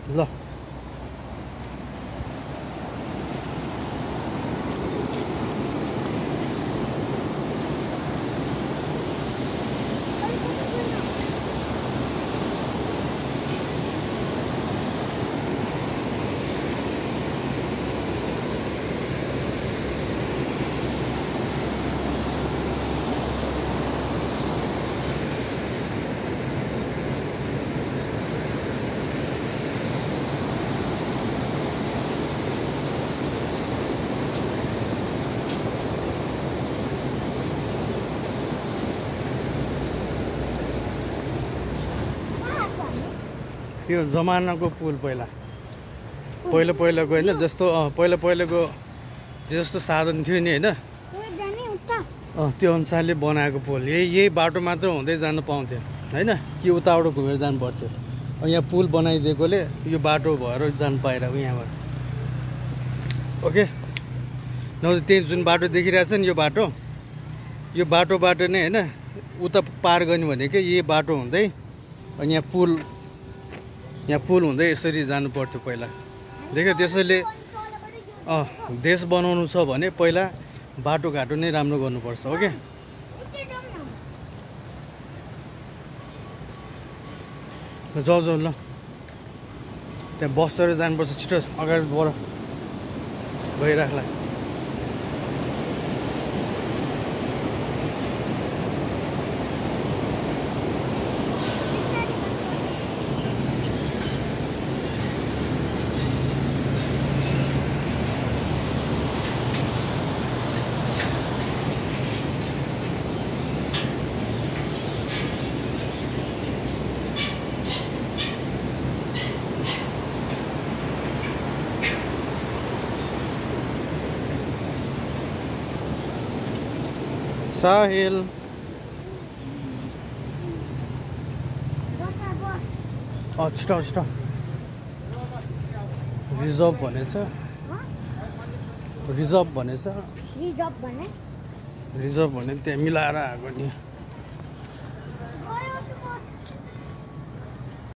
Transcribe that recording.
ल यो जमानाको पुल पहिलाको होइन जस्तो पहिलाको जस्तो साधन थियो नि होइन त्यो अनुसारले बनाएको पुल यही बाटो मात्र हुँदै जानु पाउँथ्यो होइन कि उताबाट घुमेर जानु पर्थ्यो। यहाँ पुल बनाइदिएकोले यो बाटो भएर जानु पाइरहेको यहाँबाट। ओके नभए त्यही जुन बाटो देखिरहेछ नि यो बाटोबाट नै होइन उता पार गर्ने भनेको यही बाटो हुँदै अनि यहाँ पुल हुँदै यसरी जानु पर्थ्यो पहिला। देख्यो त्यसैले देश बनाउनु छ भने पहिला बाटोघाटो नै राम्रो गर्नुपर्छ। ओके जाऊ ल त्यहाँ बसेर जानुपर्छ छिटो अगाडि बर गइराख्ला। साहिल छिटो रिजर्भ भनेछ रिजर्भ भने त्यहाँ मिलाएर आएको नि।